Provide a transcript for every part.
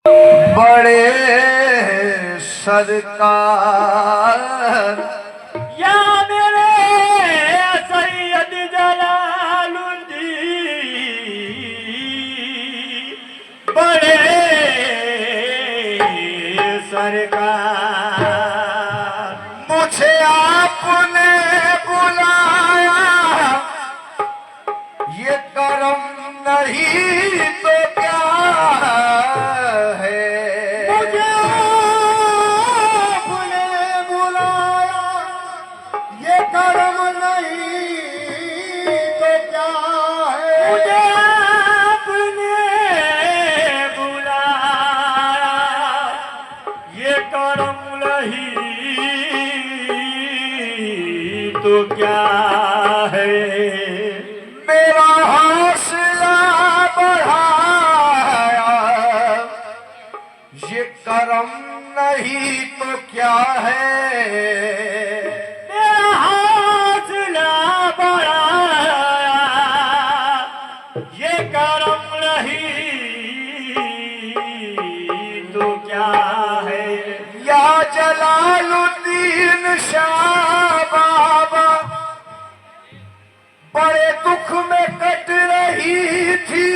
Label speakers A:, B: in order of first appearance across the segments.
A: बड़े सरकार
B: या मेरे सैयद जलालुद्दीन बड़े सरकार,
A: मुझे आपने बुलाया, ये करम नहीं तो क्या है।
B: मुझे आपने बुलाया, ये करम नहीं तो क्या है। मुझे आपने बुलाया, ये करम नहीं तो क्या है।
A: मेरा हौसला बढ़ाया, ये करम नहीं तो क्या है।
B: मेरा हौसला बढ़ाया, ये करम नहीं तो क्या है।
A: या जलालुद्दीन शाह बाबा बड़े दुख में कट रही थी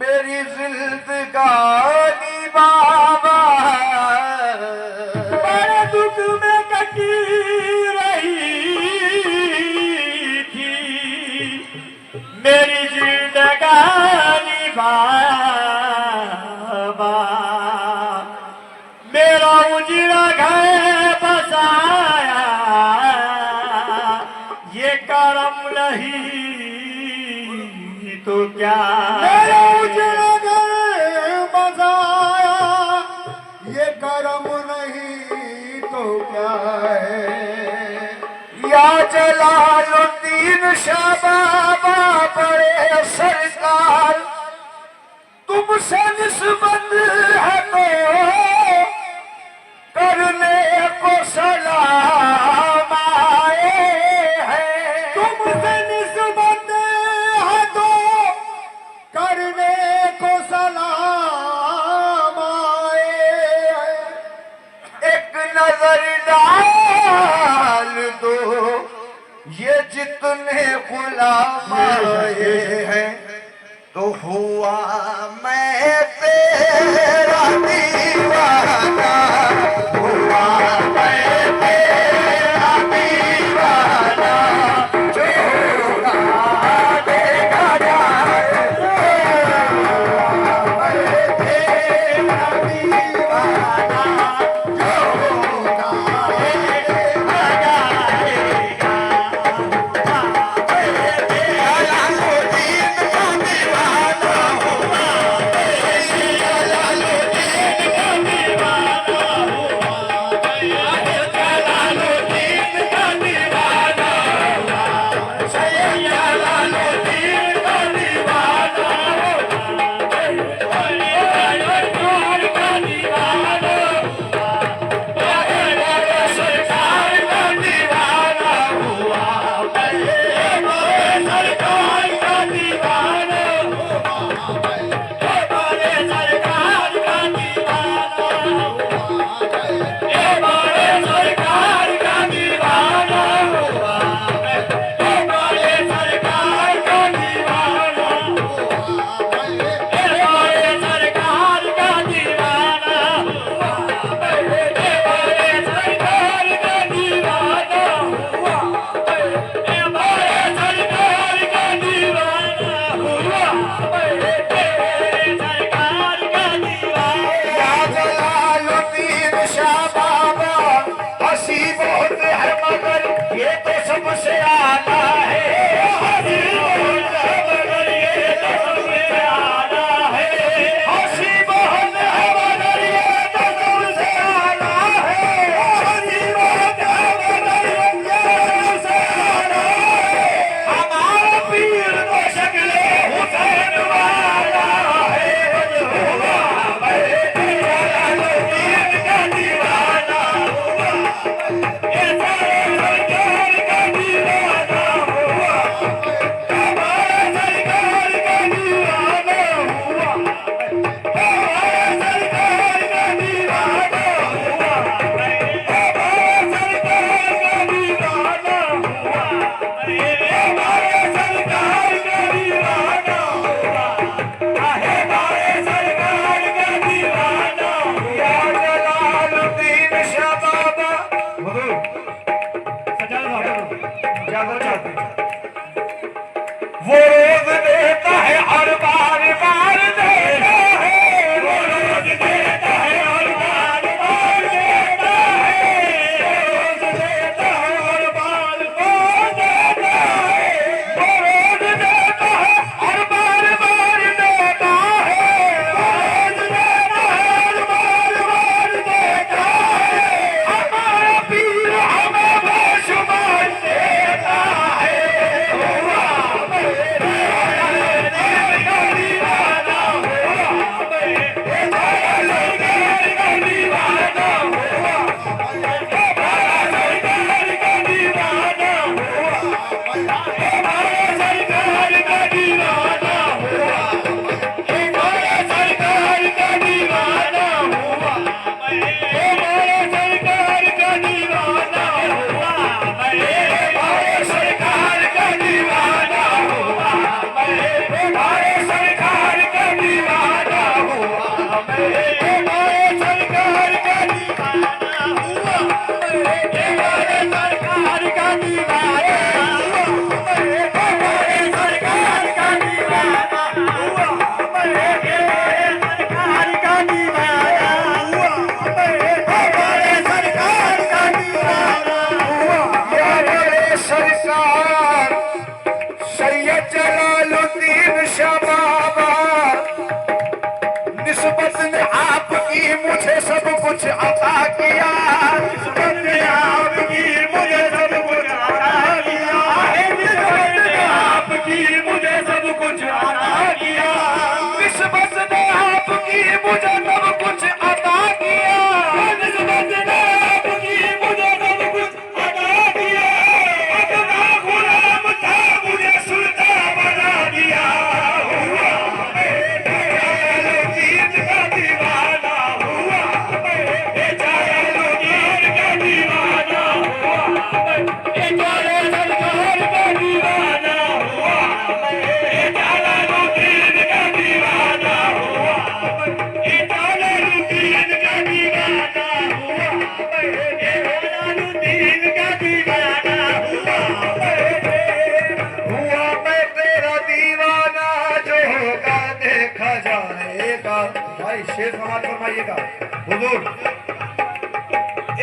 A: मेरी जिंदगानी बाबा।
B: बड़े दुख में कटी रही थी मेरी जिंदगानी बाबा। मेरा उजड़ा घर बसाया, ये करम नहीं तो क्या। मेरा उजड़ा घर बसाया, ये करम नहीं तो क्या है।
A: या जलालुद्दीन शाह बाबा बड़े सरकार, तुमसे निस्बत है तो करने को सलाम आए हैं।
B: तुमसे निस्बत है तो करने को सलाम आए हैं।
A: एक नजर डाल दो, ये जितने गुलाम आए हैं, तो हुआ मैं तेरा दीवाना, हुआ मैं तेरा दीवाना, जो होगा देखा जाएगा। मैं तेरा दीवाना, जो होगा देखा जाएगा। जलालुद्दीन निस्बत ने आपकी मुझे सब कुछ अता किया,
B: निस्बत ने आपकी मुझे सब कुछ अता किया, निस्बत ने आपकी मुझे सब कुछ अता किया,
A: निस्बत ने आपकी मुझे सब कुछ अता किया,
B: निस्बत ने आपकी मुझे सब कुछ अता किया। अपना गुलाम था मुझे सुल्तान बना दिया, हुआ जलालुद्दीन का दीवाना, हुआ जलालुद्दीन का दीवाना, हुआ जलालुद्दीन का दीवाना, हुआ जलालुद्दीन का दीवाना, हुआ जलालुद्दीन का दीवाना, हुआ जलालुद्दीन का दीवाना,
A: हुआ मैं तेरा दीवाना, जो होगा देखा जाएगा। भाई शेर समाज फरमाइएगा हुजूर।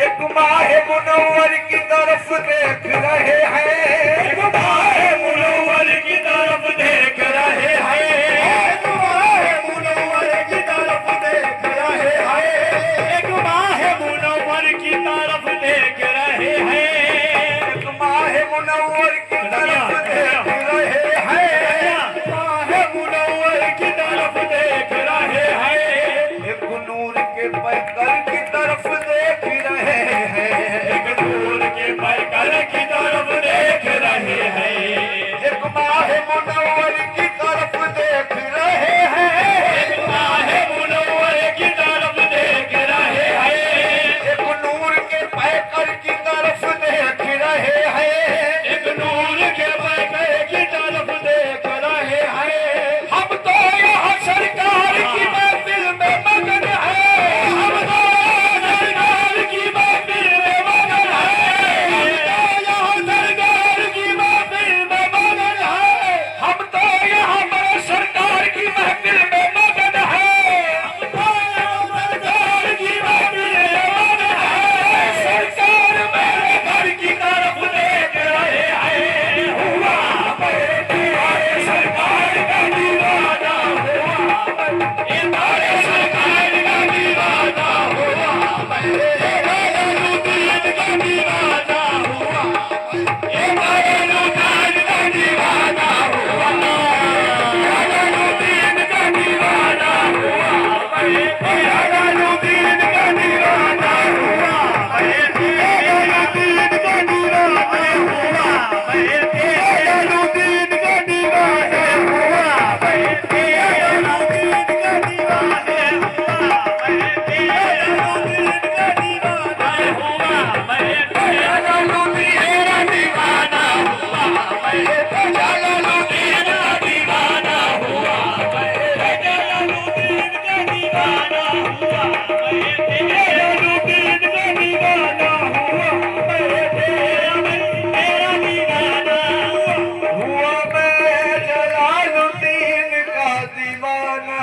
A: एक माह मुनव्वर की तरफ देख रहे हैं,
B: एक माह मुनव्वर की तरफ देख रहे हैं, एक माह मुनव्वर की तरफ देख रहे हैं, एक माह मुनव्वर की तरफ देख रहे हैं,
A: एक माह मुनव्वर की तरफ देख रहे हैं,
B: माह मुनव्वर की तरफ देख रहे हैं,
A: एक नूर के पैकर की तरफ देख रहे हैं,
B: एक नूर के पैकर की तरफ देख रहे हैं,
A: एक माह मुनव्वर की तरफ देख रहे हैं,
B: एक माह मुनव्वर की तरफ देख रहे हैं,
A: एक नूर के पैकर की तरफ देख रहे हैं,
B: एक नूर के पैकर की तरफ देख रहे हैं।
A: हम तो यहाँ सरकार की महफिल में मगन है,
B: हम तो सरकार की महफिल में मगन है, हम तो यहाँ सरकार की महफिल में मगन है,
A: हम तो यहाँ बड़े सरकार की महफिल में मगन है,
B: हम तो यहाँ सरकार की महफिल में मगन है।
A: सरकार मेरे
B: घर की तरफ देख रहे हैं, हुआ हमारे सरकार का दीवाना, हुआ हमारे सरकार का दीवाना, हुआ जलालुद्दीन का दीवाना, हुआ जलालुद्दीन का दीवाना, हुआ जलालुद्दीन का दीवाना, हुआ जलालुद्दीन का दीवाना, हुआ जलालुद्दीन का दीवाना, हुआ जलालुद्दीन का दीवाना, हुआ जलालुद्दीन का दीवाना, हुआ जलालुद्दीन का दीवाना, हुआ जलालुद्दीन का दीवाना, हुआ जलालुद्दीन का दीवाना, हुआ जलालुद्दीन का दीवाना, हुआ जलालुद्दीन का दीवाना, हुआ मेरा दीवाना,
A: हुआ मैं जलालुद्दीन का दीवाना,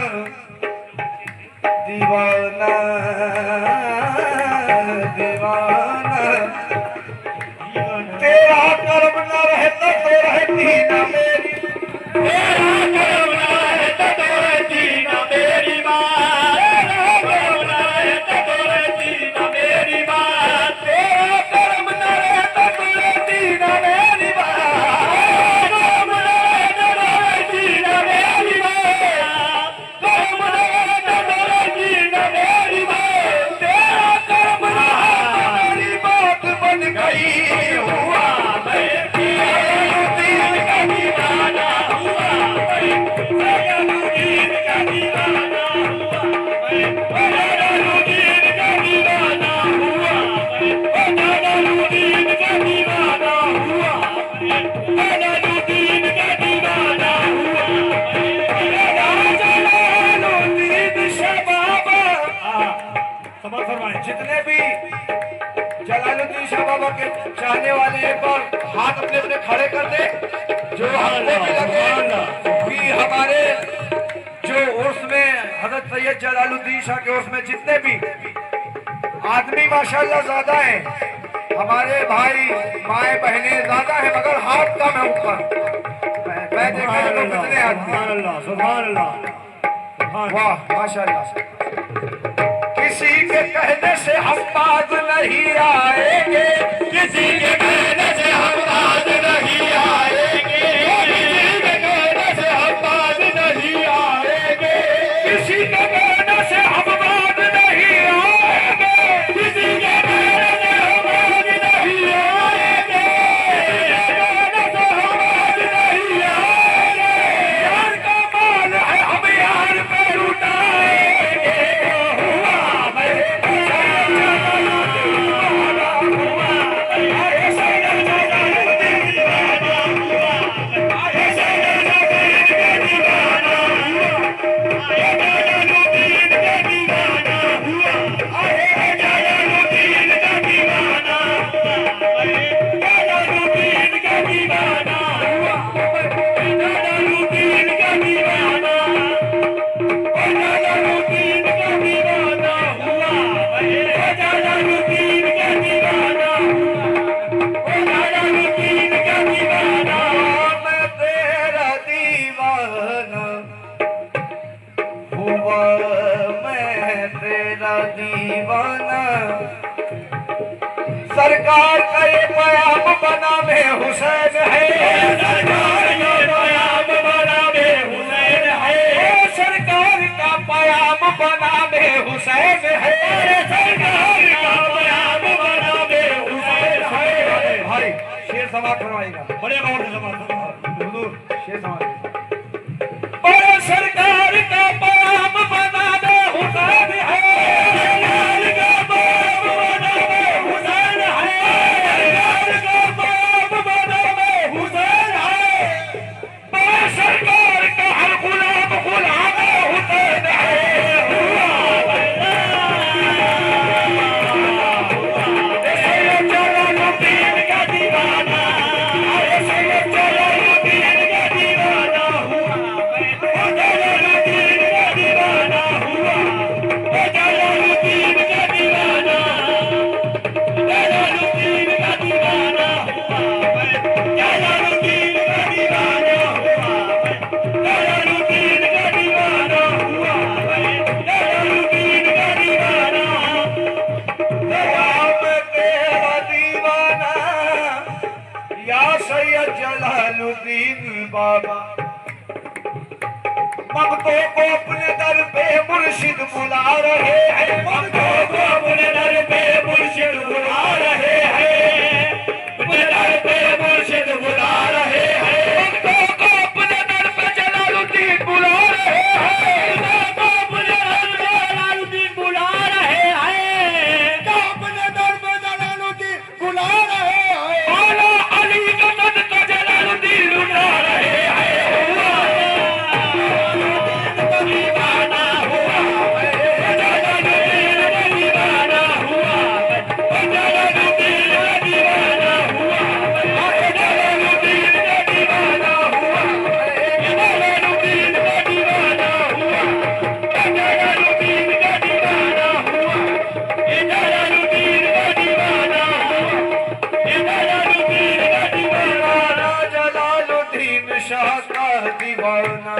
A: दीवाना दीवाना। तेरा कर्म न रहता तो रहती न मेरी,
B: तेरा कर्म ना रहता तो रहती न मेरी बात, तेरा कर्म ना रहता तो रहती न मेरी बात,
A: तेरा कर्म न रहता तो रहती न मेरी बात,
B: कर्म ना रहता तो रहती न मेरी बात, कर्म ना रहता तो रहती न मेरी बात,
A: तेरा कर्म रहा तो मेरी बात बन गई।
B: हुआ मैं जलालुद्दीन का दीवाना, हुआ जलालुद्दीन का दीवाना, हुआ जलालुद्दीन का दीवाना, हुआ जलालुद्दीन का दीवाना, हुआ जलालुद्दीन का दीवाना, हुआ
A: जलालुद्दीन शबाब,
B: समझ फरमाएं।
A: जितने भी जलालुद्दीन शाह बाबा के चाहने वाले एक बार हाथ अपने अपने खड़े कर दे, जो हमको भी लगे कि हमारे जो उर्स में हजरत सैयद जलालुद्दीन शाह के उर्स में जितने भी आदमी माशाल्लाह ज्यादा हैं, हमारे भाई माए बहने ज्यादा हैं, मगर हाथ कम है ऊपर। मैं देखा तो कितने आदमी।
B: सुभान अल्लाह, सुभान अल्लाह,
A: वाह माशाल्लाह। किसी के कहने से हम बाज नहीं आएंगे,
B: किसी के कहने से हम बाज नहीं आएंगे, किसी के कहने से हम बाज नहीं आएंगे,
A: किसी के कहने से हम बाज नहीं आएंगे,
B: किसी के कहने से हम बाज नहीं आएंगे, कहने से हम बाज नहीं आएंगे।
A: यार का माल है हम यार पे लुटाएंगे। दीवाना सरकार का ये पयाम बना में हुसैन है,
B: सरकार का पयाम बना में हुसैन है,
A: सरकार का पयाम बना में हुसैन है,
B: सरकार का पयाम बना में हुसैन है।
A: भाई शेर समाप्त करवाएगा,
B: बड़े गौर से समाप्त
A: हुजूर शेर समाप्त। और सरकार का पयाम बना में हुसैन है, बाबा ममतों को अपने दर पे मुर्शिद बुला रहे हैं,
B: ममतों को अपने दर पे मुर्शिद बुला रहे हैं, अपने दर पे मुर्शिद बुला रहे हैं,
A: ममतों को अपने दर पे जलालुद्दीन बुला रहे हैं,
B: ममतों को अपने दर पे जलालुद्दीन बुला रहे हैं,
A: तो अपने दर पे जलालुद्दीन बुला रहे हैं, आला अली का दर का जलालुद्दीन बुला रहे हैं।
B: दीवाना हुआ जलालुद्दीन दीवाना हुआ, जलालुद्दीन दीवाना हुआ, जलालुद्दीन दीवाना हुआ, जलालुद्दीन दीवाना हुआ, जलालुद्दीन दीवाना हुआ, जलालुद्दीन दीवाना हुआ, जलालुद्दीन दीवाना।
A: जलालुद्दीन शाह का दीवाना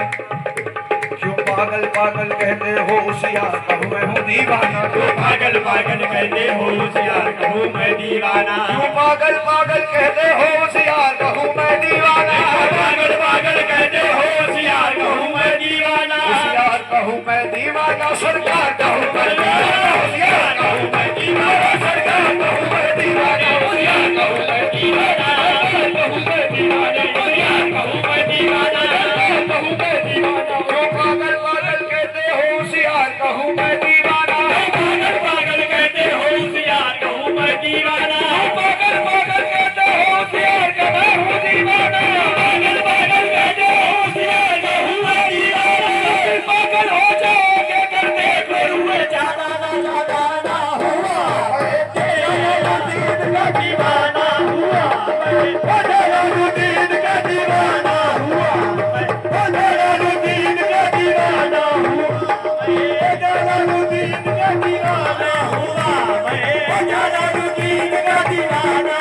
A: क्यों पागल पागल कहते हो होशियार कहूँ मैं हूँ दीवाना,
B: क्यों पागल पागल कहते हो होशियार कहूँ मैं दीवाना,
A: क्यों पागल पागल कहते हो होशियार कहूँ मैं दीवाना,
B: पागल पागल कहते हो होशियार कहूँ मैं दीवाना,
A: होशियार कहूँ मैं दीवाना, सरकार कहूँ मैं दीवाना, होशियार कहूँ मैं दीवाना, सरकार कहूँ मैं दीवाना, होशियार कहूँ मैं दीवाना,
B: कहूँ मैं दीवाना, होशियार कहूँ मैं दीवाना, कहूँ मैं दीवाना।
A: क्यों पागल पागल कहते हो होशियार कहूँ मैं दीवाना,
B: पागल पागल कहते हो होशियार कहूँ मैं दीवाना,
A: पागल पागल कहते हो होशियार का मैं हूँ दीवाना,
B: पागल पागल कहते हो होशियार कहूँ मैं दीवाना,
A: पागल हो जाओगे करते
B: फिर हुए ज्यादा ना हुआ, जलालुद्दीन का दीवाना हुआ, जलालुद्दीन का दीवाना हुआ, जलालुद्दीन का दीवाना हुआ, जलालुद्दीन का दीवाना हुआ, जलालुद्दीन का दीवाना,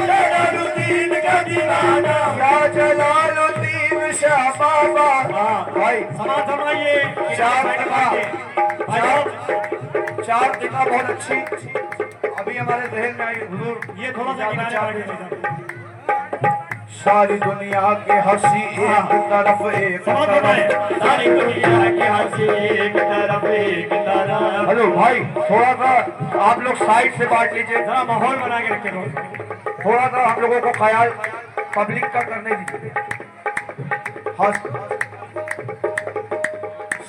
B: जलालुद्दीन का दीवाना।
A: या जलालुद्दीन शाह बाबा
B: हाँ
A: भाई
B: समाज फरमाइए।
A: चार टीका
B: भाई
A: चार टीका बहुत अच्छी अभी हमारे जहन में आई हुजूर।
B: ये थोड़ा सा किनारे हटिए।
A: सारी दुनिया के हंसी एक तरफ एक
B: समाज
A: तरफ।
B: फरमाइए। सारी दुनिया की हंसी एक तरफ एक तरफ।
A: हेलो भाई थोड़ा सा आप लोग साइड से बांट लीजिए,
B: जरा माहौल बना के रखे लोग।
A: थोड़ा सा हम लोगों को ख्याल पब्लिक का करने दीजिए।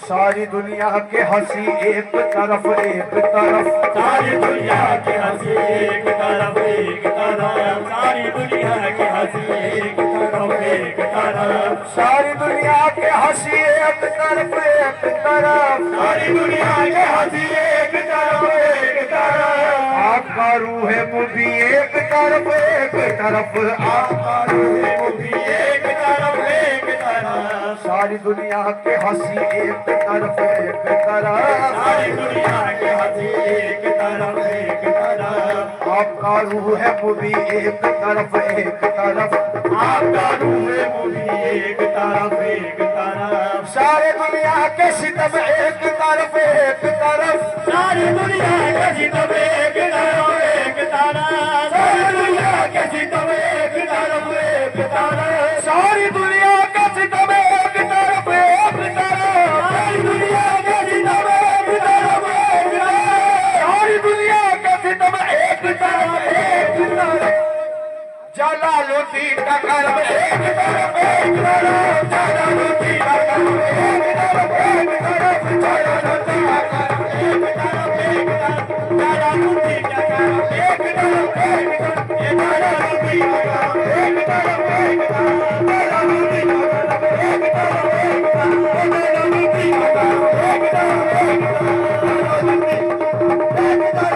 A: सारी दुनिया के हंसी एक तरफ एक तरफ।
B: सारी दुनिया की हंसी एक तरफ एक तरफ। सारी दुनिया की हंसी एक तरफ एक तरफ।
A: सारी दुनिया के हंसी एक तरफ एक तरफ।
B: सारी दुनिया की हंसी एक तरफ एक तरफ।
A: आपका रूह मुबी एक तरफ एक तरफ। आपका रूह मुबी
B: एक तरफ एक तरफ।
A: सारी दुनिया के हंसी एक तरफ एक तरफ।
B: सारी दुनिया की हंसी एक तरफ एक तरफ।
A: आपका रूह है मुबी एक तरफ एक तरफ।
B: आपका रूह मुबी एक तरफ एक तरफ।
A: सारे दुनिया के सितम एक तरफ एक तरफ।
B: सारी दुनिया के सितम एक तरफ एक तरफ। सारी दुनिया के सितम एक तरफ एक तरफ।
A: सारी दुनिया के सितम एक तरफ एक तरफ।
B: सारी दुनिया के सितम एक तरफ एक तरफ।
A: सारी दुनिया के सितम एक तरफ एक तरफ। जलालुद्दीन का कर्म एक तरफ एक तरफ। जलालुद्दीन का कर्म एक तरफ एक तरफ। जलालुद्दीन का कर्म एक तरफ एक तरफ। जलालुद्दीन का कर्म एक तरफ एक तरफ। जलालुद्दीन का कर्म एक तरफ एक तरफ। जलालुद्दीन का कर्म एक तरफ एक तरफ। जलालुद्दीन का कर्म एक तरफ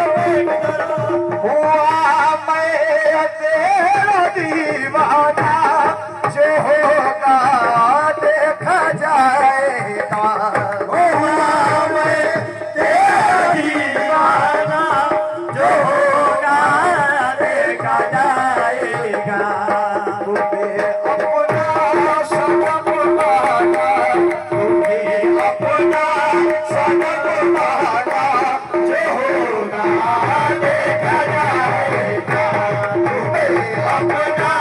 A: एक तरफ। हुआ मैं तेरा दीवाना जो होगा देखा जाएगा। हुआ मैं तेरा दीवाना जो होगा देखा जाएगा। तुम्हें अपना सनम माना, तुम्हें अपना सनम माना जो होगा देखा जाएगा। तुम्हें अपना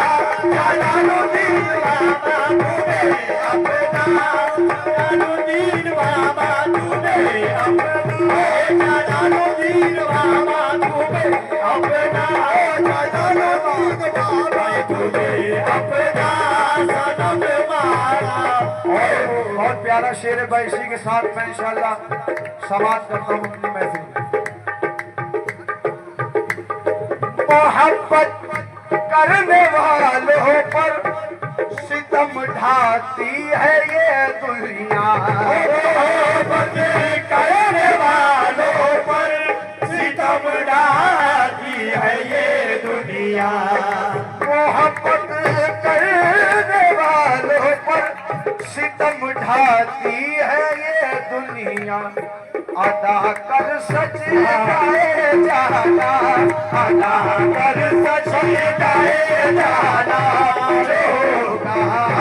A: जलालुद्दीन बाबा, तुम्हें अपना
B: जलालुद्दीन बाबा तुम्हें अपना। जलालुद्दीन बाबा तुम्हें अपना। जलालुद्दीन बाबा तुम्हें अपना सनम माना।
A: और बहुत प्यारा शेर है भाई, इसी के साथ मैं इंशाल्लाह समाप्त करता हूँ अपनी महफिल में। मोहब्बत करने वालों पर सितम ढाती है ये दुनिया।
B: मोहब्बत करने वालों पर सितम ढाती है ये दुनिया।
A: मोहब्बत करने वालों पर सितम ढाती है ये दुनिया। अदा कर सच गाए जाना, अदा कर सच गाए जाना। होगा